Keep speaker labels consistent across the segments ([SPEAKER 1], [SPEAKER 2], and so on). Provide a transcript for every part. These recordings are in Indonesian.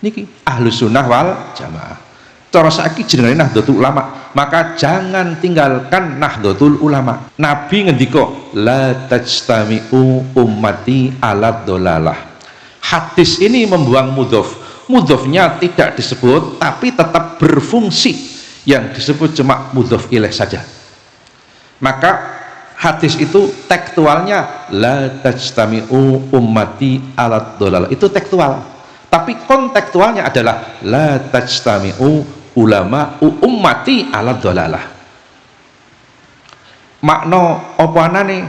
[SPEAKER 1] Niki Ahlus Sunnah wal Jamaah. Cara saiki jenenge Nahdlatul Ulama, maka jangan tinggalkan Nahdlatul Ulama. Nabi ngendika la tajtami'u ummati ala dhalalah. Hadis ini membuang mudhof. Mudhofnya tidak disebut tapi tetap berfungsi, yang disebut cuma mudhof ilaih saja. Maka hadis itu tekstualnya la tajtami'u ummati ala dhalalah, itu tekstual. Tapi kontekstualnya adalah la tajtami'u ulama ummati ala dhalalah. Makna apa anane?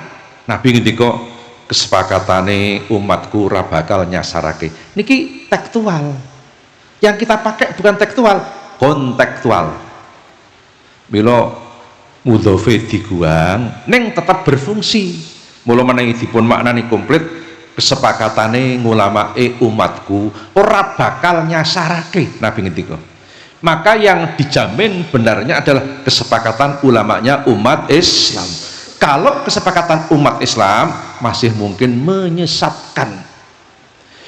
[SPEAKER 1] Nabi ngendika kesepakatane umatku ora bakal nyasarake. Niki tekstual. Yang kita pakai bukan tekstual, kontekstual. Mila mudhofe diguang ning tetap berfungsi. Mula menawi dipun maknani komplit, kesepakatane ngulamae umatku ora bakal nyasarake. Nabi ngendika. Maka yang dijamin benarnya adalah kesepakatan ulamanya umat Islam. Kalau kesepakatan umat Islam masih mungkin menyesatkan,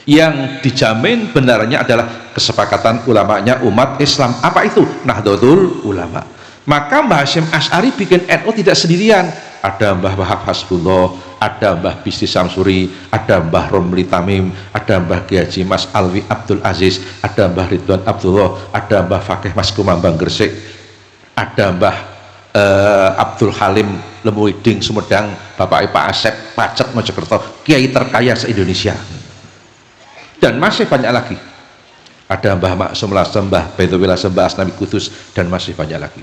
[SPEAKER 1] yang dijamin benarnya adalah kesepakatan ulamanya umat Islam. Apa itu? Nahdlatul Ulama. Maka Mbah Hasyim Asy'ari bikin NU tidak sendirian. Ada Mbah Wahab Hasbullah, ada Mbah Bisri Samsuri, ada Mbah Romli Tamim, ada Mbah Kiai Haji Mas Alwi Abdul Aziz, ada Mbah Ridwan Abdullah, ada Mbah Fakih Mas Kumambang Gresik, ada Mbah Abdul Halim Lemuiding Sumedang, Bapak Pak Asep Pacet Mojokerto, kiai terkaya se-Indonesia. Dan masih banyak lagi. Ada Mbah Maksum Lasem, Mbah Baitullah Mbah Asnawi Kudus, dan masih banyak lagi.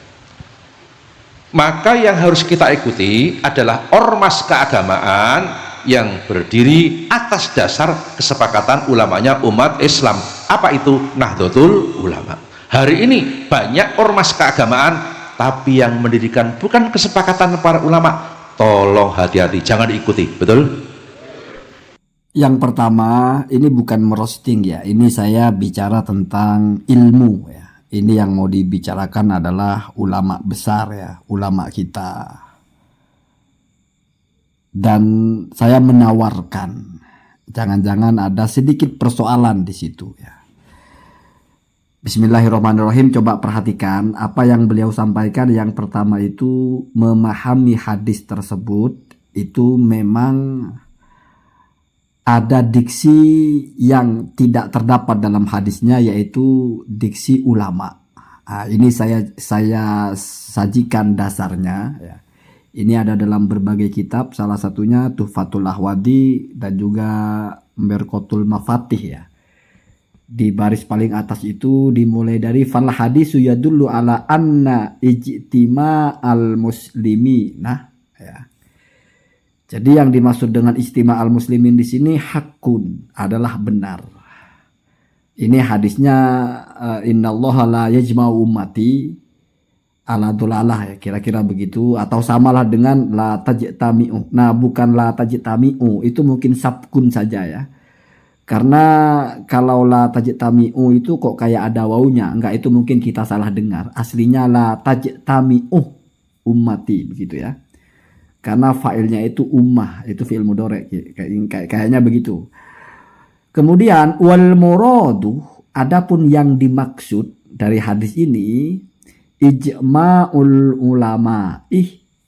[SPEAKER 1] Maka yang harus kita ikuti adalah ormas keagamaan yang berdiri atas dasar kesepakatan ulamanya umat Islam. Apa itu? Nahdlatul Ulama. Hari ini banyak ormas keagamaan tapi yang mendirikan bukan kesepakatan para ulama. Tolong hati-hati, jangan diikuti. Betul?
[SPEAKER 2] Yang pertama, ini bukan merosting ya. Ini saya bicara tentang ilmu ya. Ini yang mau dibicarakan adalah ulama besar ya, ulama kita. Dan saya menawarkan, jangan-jangan ada sedikit persoalan di situ ya. Bismillahirrahmanirrahim, coba perhatikan apa yang beliau sampaikan. Yang pertama itu memahami hadis tersebut itu memang ada diksi yang tidak terdapat dalam hadisnya, yaitu diksi ulama. Nah, ini saya sajikan dasarnya ya. Ini ada dalam berbagai kitab, salah satunya Tuhfatul Ahwadi dan juga Merqatul Mafatih ya. Di baris paling atas itu dimulai dari fal hadisu yadullu ala anna ijtima al muslimi. Nah, ya. Jadi yang dimaksud dengan istima al muslimin di sini hakun, adalah benar. Ini hadisnya innallaha la yajma'u ummati ala dhalalah ya, kira-kira begitu, atau samalah dengan la tajtami'u. Nah, bukan la tajtami'u, itu mungkin sabkun saja ya. Karena kalau la tajtami'u itu kok kayak ada wawunya, enggak, itu mungkin kita salah dengar. Aslinya la tajtami'u ummati begitu ya. Karena fa'ilnya itu ummah, itu fi'il mudhari, kayaknya begitu. Kemudian wal muradu, adapun yang dimaksud dari hadis ini ijma'ul ulama,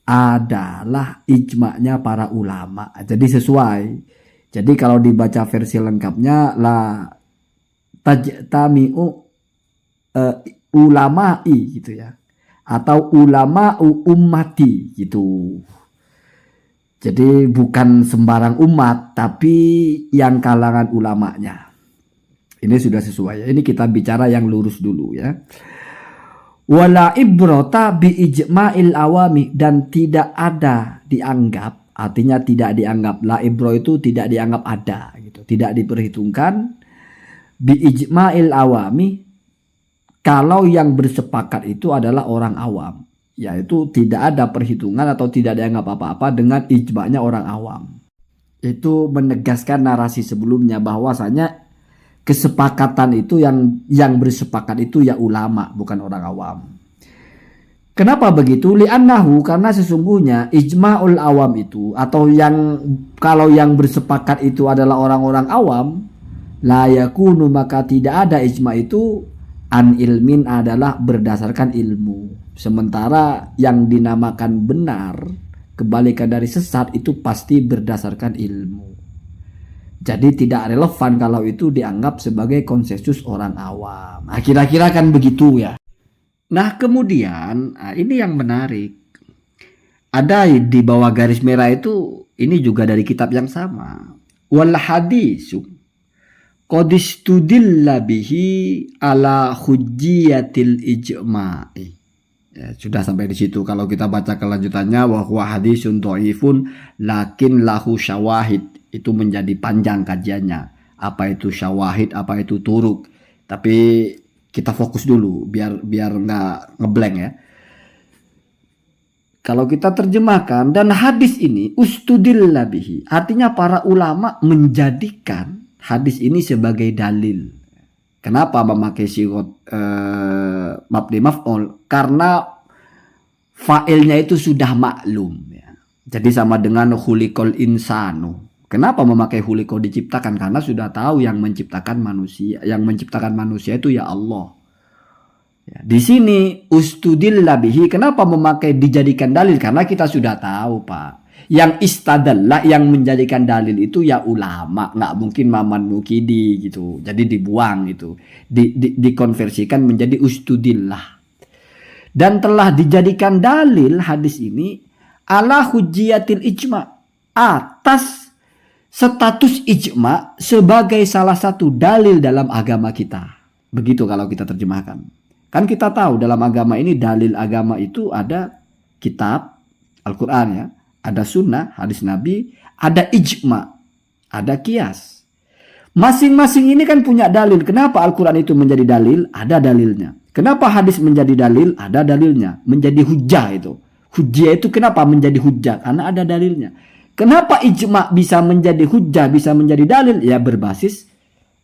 [SPEAKER 2] adalah ijma'nya para ulama. Jadi sesuai. Jadi kalau dibaca versi lengkapnya la tajtami'u ulama'i gitu ya, atau ulama'u ummati gitu. Jadi bukan sembarang umat, tapi yang kalangan ulamanya. Ini sudah sesuai ya. Ini kita bicara yang lurus dulu ya. Wala ibrata bi ijma'il awami, dan tidak ada dianggap, artinya tidak dianggap, la ibro itu tidak dianggap ada gitu, tidak diperhitungkan bi ijma'il awami, kalau yang bersepakat itu adalah orang awam. Yaitu tidak ada perhitungan atau tidak dianggap apa-apa dengan ijma'nya orang awam. Itu menegaskan narasi sebelumnya bahwasanya kesepakatan itu yang bersepakat itu ya ulama, bukan orang awam. Kenapa begitu? Li'annahu, karena sesungguhnya ijma'ul awam itu, atau yang kalau yang bersepakat itu adalah orang-orang awam, La yakunu, maka tidak ada ijma itu an ilmin, adalah berdasarkan ilmu. Sementara yang dinamakan benar, kebalikan dari sesat, itu pasti berdasarkan ilmu. Jadi tidak relevan kalau itu dianggap sebagai konsensus orang awam. Nah, kira-kira kan begitu ya. Nah kemudian ini yang menarik. Ada di bawah garis merah itu, ini juga dari kitab yang sama. Wal hadisu qad istudilla bihi ala hujjiyatil ijma'i. Ya, sudah sampai di situ. Kalau kita baca kelanjutannya, wa huwa hadisun dhaifun lakin lahu syawahid. Itu menjadi panjang kajiannya. Apa itu syawahid, apa itu turuk. Tapi kita fokus dulu biar nggak ngeblank ya. Kalau kita terjemahkan, dan hadis ini ustudilla bihi, artinya para ulama menjadikan hadis ini sebagai dalil. Kenapa memakai sigot mabni maf'ul? Karena fa'ilnya itu sudah maklum ya. Jadi sama dengan khuliqal insanu. Kenapa memakai khuliqo diciptakan? Karena sudah tahu yang menciptakan manusia. Yang menciptakan manusia itu ya Allah. Ya, di sini ustudilla bihi. Kenapa memakai dijadikan dalil? Karena kita sudah tahu Pak. Yang istadallah, yang menjadikan dalil itu ya ulama. Nggak mungkin Maman Mukidi gitu. Jadi dibuang gitu. Dikonversikan menjadi ustudillah. Dan telah dijadikan dalil hadis ini ala hujjiyatil ijma. Atas status ijma sebagai salah satu dalil dalam agama kita. Begitu kalau kita terjemahkan. Kan kita tahu dalam agama ini dalil agama itu ada kitab Al-Quran ya, ada sunnah, hadis Nabi, ada ijma, ada kias. Masing-masing ini kan punya dalil. Kenapa Al-Quran itu menjadi dalil? Ada dalilnya. Kenapa hadis menjadi dalil? Ada dalilnya. Menjadi hujjah itu. Hujjah itu kenapa menjadi hujjah? Karena ada dalilnya. Kenapa ijma bisa menjadi hujjah, bisa menjadi dalil? Ya berbasis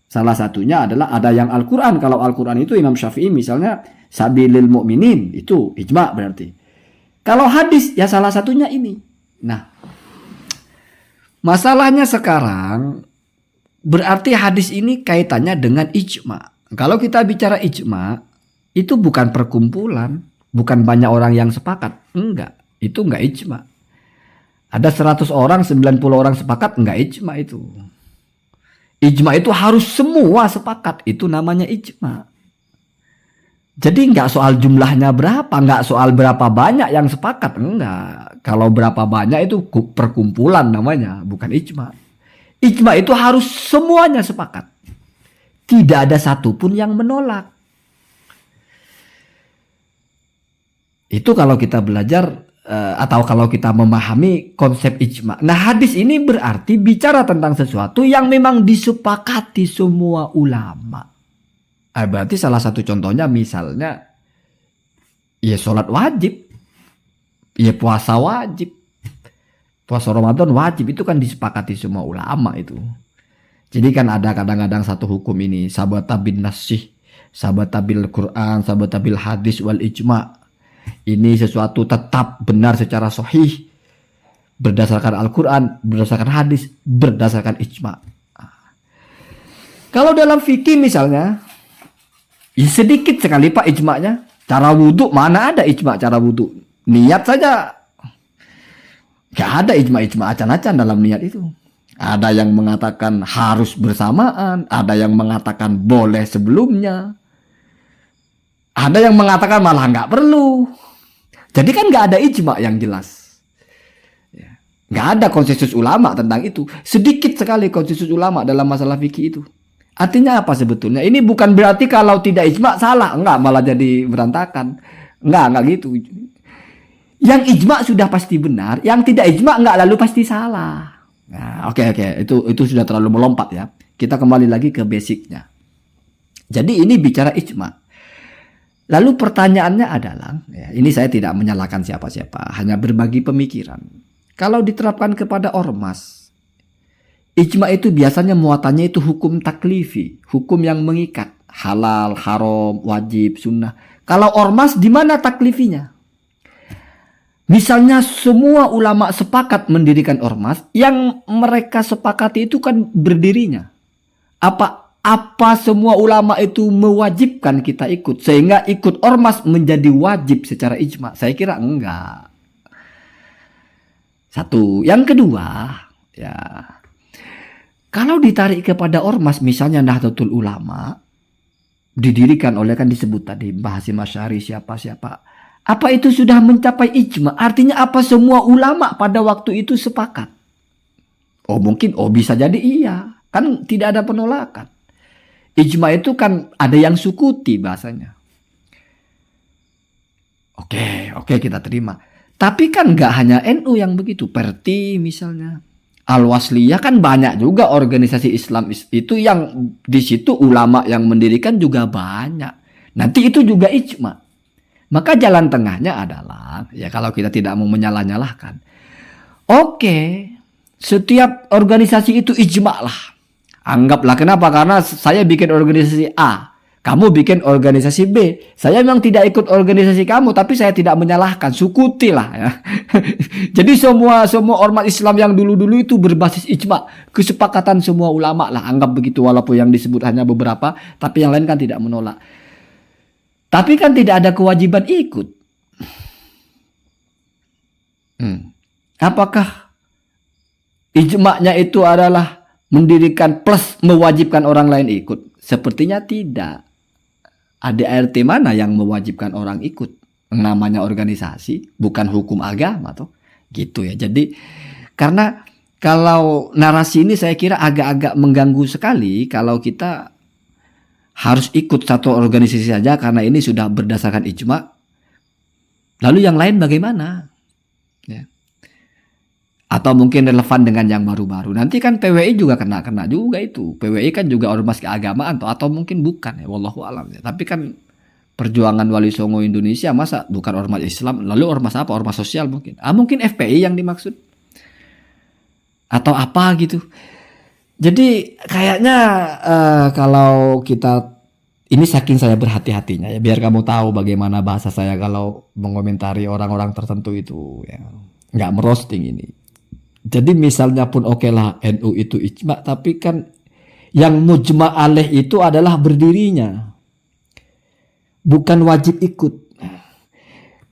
[SPEAKER 2] salah satunya adalah ada yang Al-Quran. Kalau Al-Quran itu Imam Syafi'i misalnya sabilil mu'minin, itu ijma berarti. Kalau hadis ya salah satunya ini. Nah, masalahnya sekarang berarti hadis ini kaitannya dengan ijma. Kalau kita bicara ijma, itu bukan perkumpulan, bukan banyak orang yang sepakat. Enggak, itu enggak ijma. Ada 100 orang, 90 orang sepakat, enggak ijma itu. Ijma itu harus semua sepakat, itu namanya ijma. Jadi enggak soal jumlahnya berapa, enggak soal berapa banyak yang sepakat, enggak. Kalau berapa banyak itu perkumpulan namanya, bukan ijma. Ijma itu harus semuanya sepakat. Tidak ada satupun yang menolak. Itu kalau kita belajar atau kalau kita memahami konsep ijma. Nah hadis ini berarti bicara tentang sesuatu yang memang disepakati semua ulama. Berarti salah satu contohnya misalnya ya sholat wajib, ya puasa wajib, puasa Ramadan wajib, itu kan disepakati semua ulama itu. Jadi kan ada kadang-kadang satu hukum ini sabata bin nasih, sabata bil Quran, sabata bil hadis wal ijma. Ini sesuatu tetap benar secara sahih berdasarkan Al-Quran, berdasarkan hadis, berdasarkan ijma. Kalau dalam fikih misalnya, ya sedikit sekali Pak ijma'nya. Cara wudhu, mana ada ijma' cara wudhu? Niat saja. Gak ada ijma' acan-acan dalam niat itu. Ada yang mengatakan harus bersamaan, ada yang mengatakan boleh sebelumnya. Ada yang mengatakan malah nggak perlu. Jadi kan nggak ada ijma yang jelas. Nggak ada konsensus ulama tentang itu. Sedikit sekali konsensus ulama dalam masalah fikih itu. Artinya apa sebetulnya? Ini bukan berarti kalau tidak ijma salah. Enggak, malah jadi berantakan. Enggak gitu. Yang ijma sudah pasti benar. Yang tidak ijma enggak lalu pasti salah. Nah, oke. Itu sudah terlalu melompat ya. Kita kembali lagi ke basicnya. Jadi ini bicara ijma. Lalu pertanyaannya adalah, ya, ini saya tidak menyalahkan siapa-siapa, hanya berbagi pemikiran. Kalau diterapkan kepada ormas, ijma itu biasanya muatannya itu hukum taklifi, hukum yang mengikat, halal, haram, wajib, sunnah. Kalau ormas di mana taklifinya? Misalnya semua ulama sepakat mendirikan ormas, yang mereka sepakati itu kan berdirinya. Apa apa semua ulama itu mewajibkan kita ikut sehingga ikut ormas menjadi wajib secara ijma? Saya kira enggak. Satu. Yang kedua, ya, kalau ditarik kepada ormas, misalnya Nahdlatul Ulama, didirikan oleh, kan disebut tadi Mbah Hasyim Asy'ari siapa-siapa. Apa itu sudah mencapai ijma? Artinya apa semua ulama pada waktu itu sepakat? Oh mungkin, bisa jadi iya. Kan tidak ada penolakan. Ijma itu kan ada yang sukuti bahasanya. Oke, kita terima. Tapi kan nggak hanya NU yang begitu. Perti misalnya. Al-Wasliyah, kan banyak juga organisasi Islam itu yang di situ ulama yang mendirikan juga banyak. Nanti itu juga ijma. Maka jalan tengahnya adalah, ya kalau kita tidak mau menyalah-nyalahkan. Oke, setiap organisasi itu ijma lah. Anggaplah, kenapa? Karena saya bikin organisasi A, kamu bikin organisasi B. Saya memang tidak ikut organisasi kamu, tapi saya tidak menyalahkan, sukuti lah ya. Jadi semua ormas Islam yang dulu-dulu itu berbasis ijma, kesepakatan semua ulama lah, anggap begitu, walaupun yang disebut hanya beberapa, tapi yang lain kan tidak menolak. Tapi kan tidak ada kewajiban ikut. Apakah ijma'nya itu adalah mendirikan plus mewajibkan orang lain ikut? Sepertinya tidak. ADART mana yang mewajibkan orang ikut? Namanya organisasi, bukan hukum agama toh. Gitu ya. Jadi karena kalau narasi ini saya kira agak-agak mengganggu sekali kalau kita harus ikut satu organisasi saja karena ini sudah berdasarkan ijma. Lalu yang lain bagaimana? Ya. Atau mungkin relevan dengan yang baru-baru. Nanti kan PWI juga kena juga itu. PWI kan juga ormas keagamaan atau mungkin bukan ya, wallahu alam ya. Tapi kan Perjuangan Wali Songo Indonesia masa bukan ormas Islam, lalu ormas apa? Ormas sosial mungkin. Mungkin FPI yang dimaksud. Atau apa gitu. Jadi kayaknya kalau kita, ini saking saya berhati-hatinya ya, biar kamu tahu bagaimana bahasa saya kalau mengomentari orang-orang tertentu itu ya. Nggak merosting ini. Jadi misalnya pun oke lah NU itu ijma, tapi kan yang mujma alaih itu adalah berdirinya, bukan wajib ikut.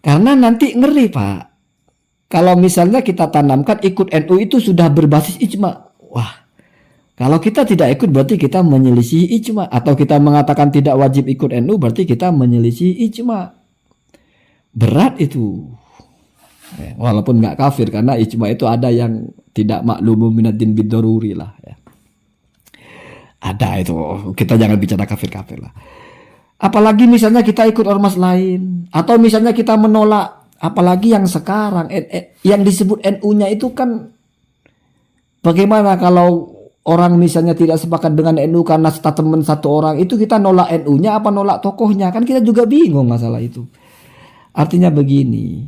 [SPEAKER 2] Karena nanti ngeri Pak, kalau misalnya kita tanamkan ikut NU itu sudah berbasis ijma. Wah, kalau kita tidak ikut berarti kita menyelisihi ijma, atau kita mengatakan tidak wajib ikut NU berarti kita menyelisihi ijma. Berat itu. Walaupun nggak kafir, karena ijma itu ada yang tidak maklumun minaddin bidoruri lah ya. Ada itu, kita jangan bicara kafir-kafir lah. Apalagi misalnya kita ikut ormas lain, atau misalnya kita menolak, apalagi yang sekarang yang disebut NU-nya itu kan, bagaimana kalau orang misalnya tidak sepakat dengan NU karena statement satu orang, itu kita nolak NU-nya apa nolak tokohnya? Kan kita juga bingung masalah itu. Artinya begini,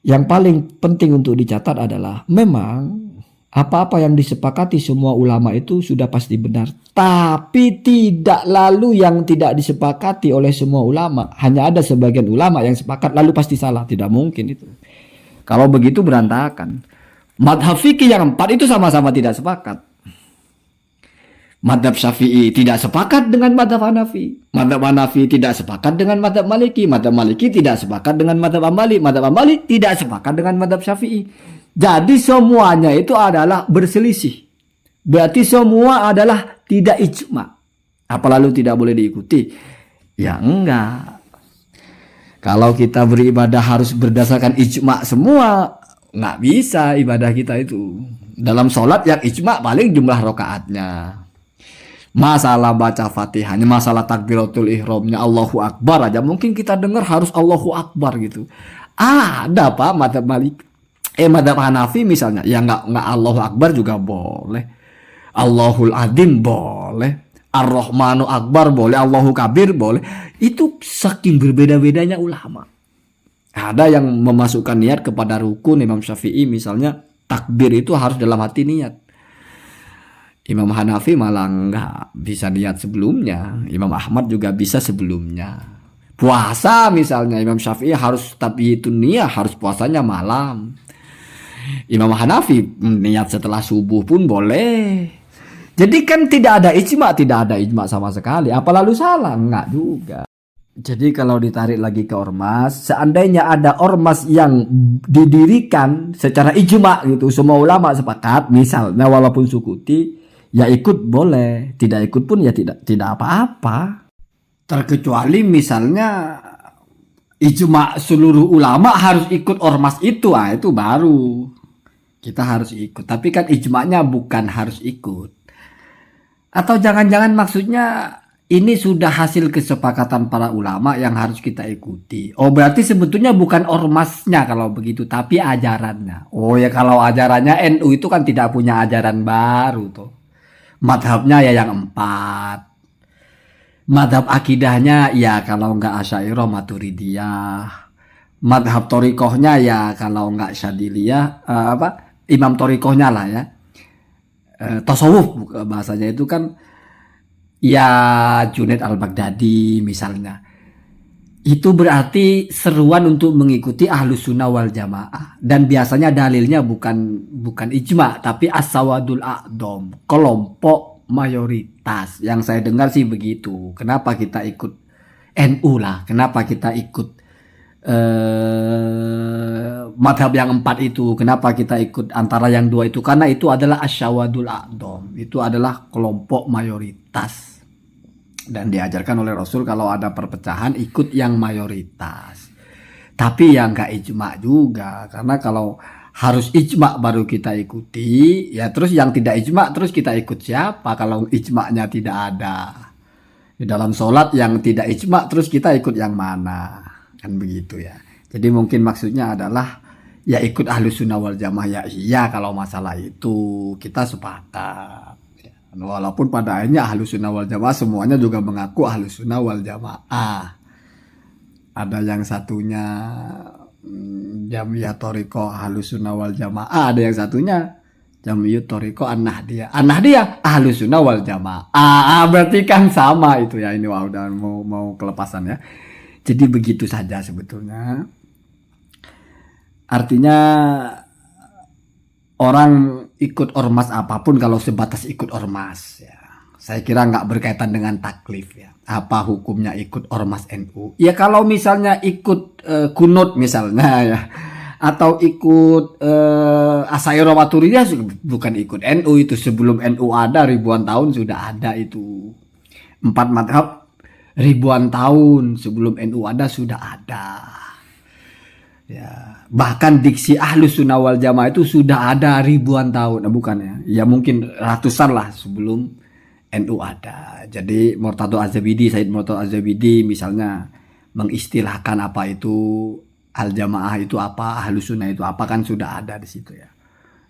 [SPEAKER 2] yang paling penting untuk dicatat adalah memang apa-apa yang disepakati semua ulama itu sudah pasti benar. Tapi tidak lalu yang tidak disepakati oleh semua ulama. Hanya ada sebagian ulama yang sepakat lalu pasti salah. Tidak mungkin itu. Kalau begitu berantakan. Madhab fikih yang 4 itu sama-sama tidak sepakat. Madhab Syafi'i tidak sepakat dengan madhab Hanafi. Madhab Hanafi tidak sepakat dengan madhab Maliki. Madhab Maliki tidak sepakat dengan madhab Hambali. Madhab Hambali tidak sepakat dengan madhab Syafi'i. Jadi semuanya itu adalah berselisih. Berarti semua adalah tidak ijma. Apa lalu tidak boleh diikuti? Ya enggak. Kalau kita beribadah harus berdasarkan ijma semua, nggak bisa ibadah kita itu. Dalam sholat yang ijma paling jumlah rakaatnya. Masalah baca Fatihahnya, masalah takbiratul ihramnya, Allahu Akbar aja mungkin kita dengar harus Allahu Akbar gitu. Ada Pak madhab Malik, madhab Hanafi misalnya, ya nggak Allahu Akbar juga boleh, Allahul Adim boleh, Ar-Rahmanu Akbar boleh, Allahu Kabir boleh. Itu saking berbeda-bedanya ulama. Ada yang memasukkan niat kepada rukun. Imam Syafi'i misalnya takbir itu harus dalam hati niat. Imam Hanafi malah enggak, bisa niat sebelumnya. Imam Ahmad juga bisa sebelumnya. Puasa misalnya Imam Syafi'i harus, tapi itu niat harus puasanya malam. Imam Hanafi niat setelah subuh pun boleh. Jadi kan tidak ada ijma sama sekali. Apa lalu salah? Enggak juga. Jadi kalau ditarik lagi ke ormas, seandainya ada ormas yang didirikan secara ijma gitu, semua ulama sepakat, misalnya walaupun Sukuti, ya ikut boleh, tidak ikut pun ya tidak apa-apa. Terkecuali misalnya ijma seluruh ulama harus ikut ormas itu, itu baru kita harus ikut. Tapi kan ijma'nya bukan harus ikut. Atau jangan-jangan maksudnya ini sudah hasil kesepakatan para ulama yang harus kita ikuti. Oh berarti sebetulnya bukan ormasnya kalau begitu, tapi ajarannya. Oh ya kalau ajarannya NU itu kan tidak punya ajaran baru tuh. Madhabnya ya yang 4. Madhab akidahnya ya kalau enggak Asy'ariyah Maturidiyah. Madhab torikohnya ya kalau enggak Syadiliyah, Imam torikohnya lah ya. Tasawuf bahasanya itu kan ya Junaid al-Baghdadi misalnya. Itu berarti seruan untuk mengikuti Ahlus Sunnah wal Jamaah. Dan biasanya dalilnya bukan ijma, tapi as-sawadul a'dham, kelompok mayoritas. Yang saya dengar sih begitu. Kenapa kita ikut NU lah? Kenapa kita ikut madhab yang 4 itu? Kenapa kita ikut antara yang 2 itu? Karena itu adalah asyawadul a'dham. Itu adalah kelompok mayoritas. Dan diajarkan oleh Rasul kalau ada perpecahan ikut yang mayoritas. Tapi yang gak ijma juga. Karena kalau harus ijma baru kita ikuti, ya terus yang tidak ijma terus kita ikut siapa kalau ijma'nya tidak ada? Di dalam sholat yang tidak ijma terus kita ikut yang mana? Kan begitu ya. Jadi mungkin maksudnya adalah ya ikut Ahlus Sunnah wal Jamaah ya iya kalau masalah itu kita sepakat. Walaupun pada akhirnya Ahlus Sunnah wal Jamaah semuanya juga mengaku Ahlus Sunnah wal Jamaah. Ada yang satunya Jamiyah Thariqah Ahlus Sunnah wal Jamaah, ada yang satunya Jamiyah Thariqah An-Nahdiyah. An-Nahdiyah Ahlus Sunnah wal Jamaah. Berarti kan sama itu ya. Ini udah mau kelepasan ya. Jadi begitu saja sebetulnya. Artinya orang ikut ormas apapun kalau sebatas ikut ormas ya. Saya kira nggak berkaitan dengan taklif ya. Apa hukumnya ikut ormas NU? Ya kalau misalnya ikut kunut misalnya ya. Atau ikut Asy'ariyah Maturidiyah bukan ikut NU itu. Sebelum NU ada ribuan tahun sudah ada itu. 4 madhab ribuan tahun sebelum NU ada sudah ada. Ya, bahkan diksi Ahlus Sunnah wal Jamaah itu sudah ada ribuan tahun, bukan ya? Ya mungkin ratusan lah sebelum NU ada. Jadi Murtadho Az-Zabidi, Said Murtadho Az-Zabidi misalnya mengistilahkan apa itu Al-Jamaah itu apa, Ahlus Sunnah itu apa kan sudah ada di situ ya.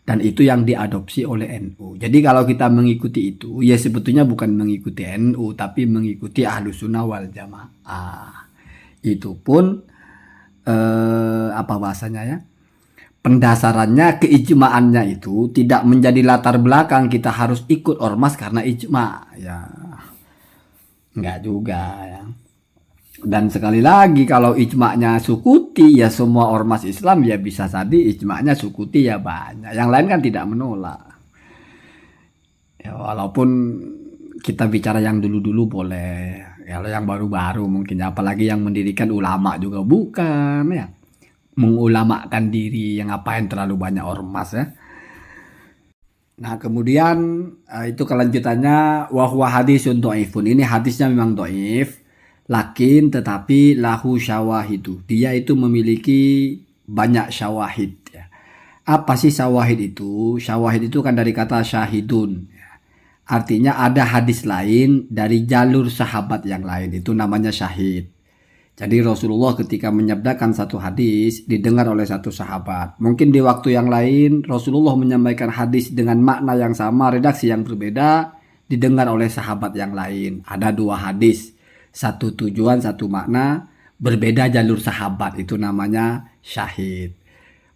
[SPEAKER 2] Dan itu yang diadopsi oleh NU. Jadi kalau kita mengikuti itu, ya sebetulnya bukan mengikuti NU, tapi mengikuti Ahlus Sunnah wal Jamaah. Itu pun apa bahasanya ya, pendasarannya keijmaannya itu tidak menjadi latar belakang kita harus ikut ormas karena ijma ya, enggak juga ya. Dan sekali lagi kalau ijma'nya Sukuti ya semua ormas Islam ya bisa jadi ijma'nya Sukuti ya banyak, yang lain kan tidak menolak ya. Walaupun kita bicara yang dulu-dulu boleh, kalau yang baru-baru mungkin, apalagi yang mendirikan ulama juga bukan ya, mengulamakan diri yang ngapain terlalu banyak ormas ya. Nah kemudian itu kelanjutannya wahwa hadisun dhaifun. Ini hadisnya memang dhaif, lakin tetapi lahu syawahidu, dia itu memiliki banyak syawahid ya. Apa sih syawahid itu? Syawahid itu kan dari kata syahidun. Artinya ada hadis lain dari jalur sahabat yang lain, itu namanya syahid. Jadi Rasulullah ketika menyabdakan satu hadis didengar oleh satu sahabat. Mungkin di waktu yang lain Rasulullah menyampaikan hadis dengan makna yang sama, redaksi yang berbeda, didengar oleh sahabat yang lain. Ada 2 hadis, satu tujuan, satu makna, berbeda jalur sahabat, itu namanya syahid.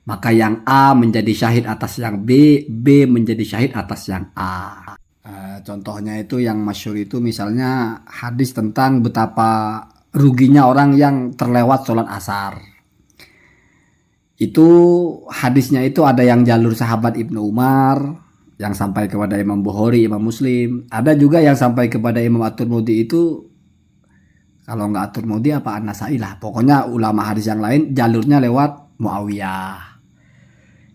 [SPEAKER 2] Maka yang A menjadi syahid atas yang B, B menjadi syahid atas yang A. Contohnya itu yang masyhur itu misalnya hadis tentang betapa ruginya orang yang terlewat sholat asar. Itu hadisnya itu ada yang jalur sahabat Ibnu Umar, yang sampai kepada Imam Bukhari, Imam Muslim. Ada juga yang sampai kepada Imam At-Tirmidzi itu, kalau nggak At-Tirmidzi apa An-Nasai lah. Pokoknya ulama hadis yang lain jalurnya lewat Muawiyah.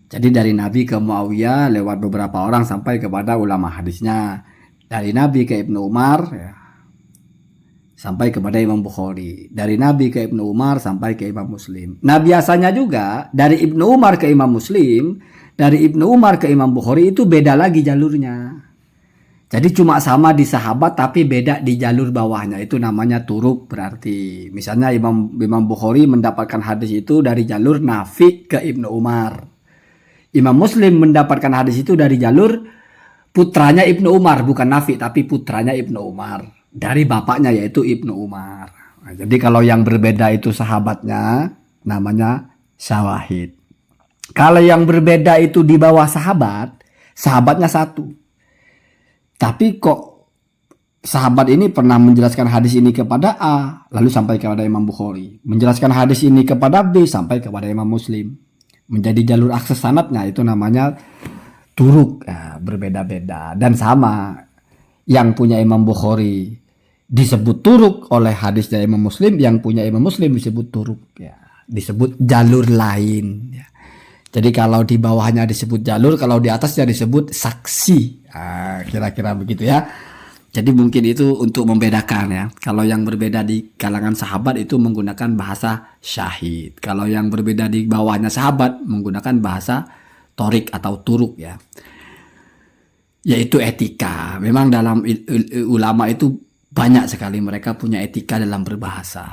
[SPEAKER 2] Jadi dari Nabi ke Muawiyah lewat beberapa orang sampai kepada ulama hadisnya. Dari Nabi ke Ibnu Umar ya, sampai kepada Imam Bukhari. Dari Nabi ke Ibnu Umar sampai ke Imam Muslim. Nah biasanya juga dari Ibnu Umar ke Imam Muslim, dari Ibnu Umar ke Imam Bukhari itu beda lagi jalurnya. Jadi cuma sama di sahabat tapi beda di jalur bawahnya. Itu namanya turuk berarti. Misalnya Imam Bukhari mendapatkan hadis itu dari jalur Nafi ke Ibnu Umar. Imam Muslim mendapatkan hadis itu dari jalur putranya Ibnu Umar, bukan Nafi tapi putranya Ibnu Umar. Dari bapaknya yaitu Ibnu Umar. Nah, jadi kalau yang berbeda itu sahabatnya namanya syawahid. Kalau yang berbeda itu di bawah sahabat, sahabatnya satu. Tapi kok sahabat ini pernah menjelaskan hadis ini kepada A, lalu sampai kepada Imam Bukhari. Menjelaskan hadis ini kepada B, sampai kepada Imam Muslim. Menjadi jalur akses sanadnya itu namanya turuk. Nah, berbeda-beda. Dan sama, yang punya Imam Bukhari disebut turuk oleh hadisnya Imam Muslim, yang punya Imam Muslim disebut turuk. Ya, disebut jalur lain. Ya. Jadi kalau di bawahnya disebut jalur, kalau di atasnya disebut saksi. Nah, kira-kira begitu ya. Jadi mungkin itu untuk membedakan ya. Kalau yang berbeda di kalangan sahabat itu menggunakan bahasa syahid. Kalau yang berbeda di bawahnya sahabat menggunakan bahasa torik atau turuk ya. Yaitu etika. Memang dalam ulama itu banyak sekali mereka punya etika dalam berbahasa.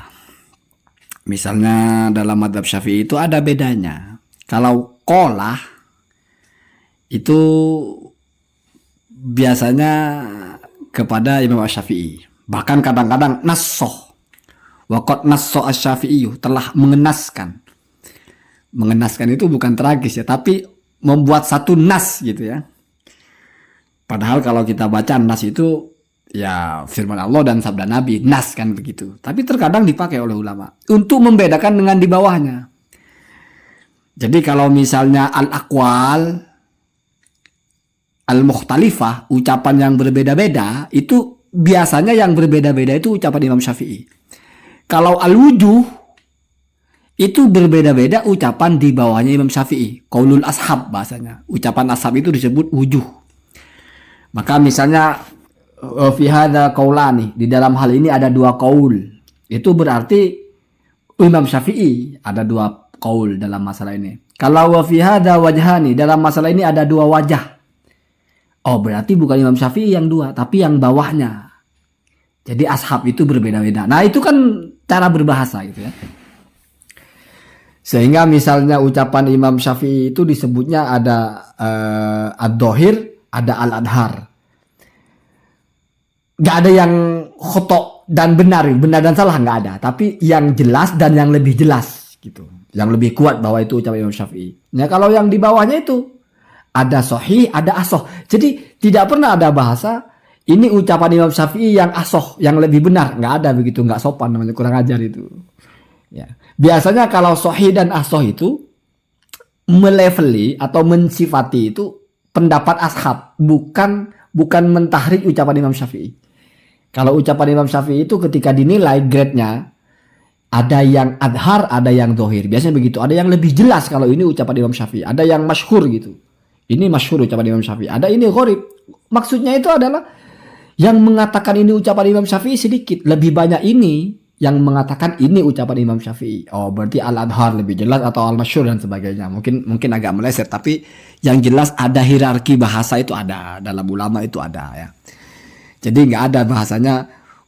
[SPEAKER 2] Misalnya dalam mazhab Syafi'i itu ada bedanya. Kalau qolah itu biasanya kepada Imam Syafi'i. Bahkan kadang-kadang nassoh. Waqad nassoh asy-Syafi'i, telah mengenaskan. Mengenaskan itu bukan tragis ya, tapi membuat satu nas gitu ya. Padahal kalau kita baca nas itu ya firman Allah dan sabda Nabi, nas kan begitu. Tapi terkadang dipakai oleh ulama untuk membedakan dengan di bawahnya. Jadi kalau misalnya al-aqwal al-mukhtalifah, ucapan yang berbeda-beda, itu biasanya yang berbeda-beda itu ucapan Imam Syafi'i. Kalau al-wujuh, itu berbeda-beda ucapan di bawahnya Imam Syafi'i. Qaulul ashab bahasanya. Ucapan ashab itu disebut wujuh. Maka misalnya, fi hadza qaulani, di dalam hal ini ada dua qaul. Itu berarti Imam Syafi'i ada dua qaul dalam masalah ini. Kalau wa fi hadza wajhani, dalam masalah ini ada dua wajah. Oh berarti bukan Imam Syafi'i yang dua, tapi yang bawahnya. Jadi ashab itu berbeda-beda. Nah itu kan cara berbahasa gitu ya. Sehingga misalnya ucapan Imam Syafi'i itu disebutnya ada ad-dohir, ada al-adhar. Gak ada yang khotok dan benar dan salah, gak ada. Tapi yang jelas dan yang lebih jelas gitu. Yang lebih kuat bahwa itu ucapan Imam Syafi'i. Nah kalau yang di bawahnya itu ada sahih, ada asoh. Jadi tidak pernah ada bahasa ini ucapan Imam Syafi'i yang asoh, yang lebih benar. Nggak ada begitu, nggak sopan namanya, kurang ajar itu. Ya. Biasanya kalau sahih dan asoh itu meleveli atau mensifati itu pendapat ashab, bukan mentahrik ucapan Imam Syafi'i. Kalau ucapan Imam Syafi'i itu ketika dinilai grade-nya ada yang adhar, ada yang dohir. Biasanya begitu. Ada yang lebih jelas kalau ini ucapan Imam Syafi'i. Ada yang masyhur gitu. Ini masyhur ucapan Imam Syafi'i. Ada ini gharib. Maksudnya itu adalah yang mengatakan ini ucapan Imam Syafi'i sedikit. Lebih banyak ini yang mengatakan ini ucapan Imam Syafi'i. Oh, berarti al-adhar lebih jelas atau al-masyhur dan sebagainya. Mungkin agak meleset, tapi yang jelas ada hierarki bahasa itu ada. Dalam ulama itu ada ya. Jadi nggak ada bahasanya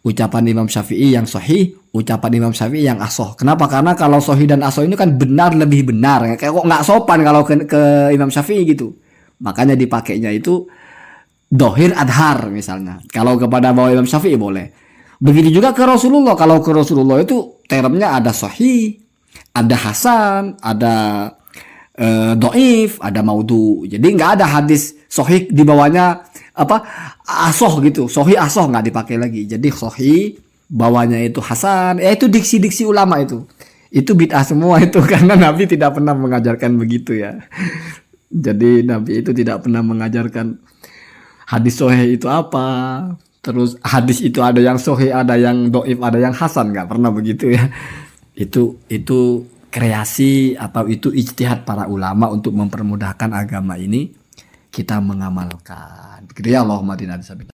[SPEAKER 2] ucapan Imam Syafi'i yang sahih, ucapan Imam Syafi'i yang asoh. Kenapa? Karena kalau sahih dan asoh ini kan benar lebih benar. Kayak kok nggak sopan kalau ke Imam Syafi'i gitu. Makanya dipakainya itu dohir adhar misalnya. Kalau kepada bawah Imam Syafi'i boleh. Begitu juga ke Rasulullah. Kalau ke Rasulullah itu termnya ada sahih, ada hasan, ada doif, ada maudu. Jadi nggak ada hadis sahih di bawahnya asoh gitu. Sahih asoh nggak dipakai lagi. Jadi sahih bawahnya itu hasan. Itu diksi-diksi ulama itu. Itu bid'ah semua itu karena Nabi tidak pernah mengajarkan begitu ya. Jadi Nabi itu tidak pernah mengajarkan hadis sohih itu apa, terus hadis itu ada yang sohih, ada yang doif, ada yang hasan, nggak pernah begitu ya. Itu kreasi atau itu ijtihad para ulama untuk mempermudahkan agama ini kita mengamalkan. Begitu ya, Allahumma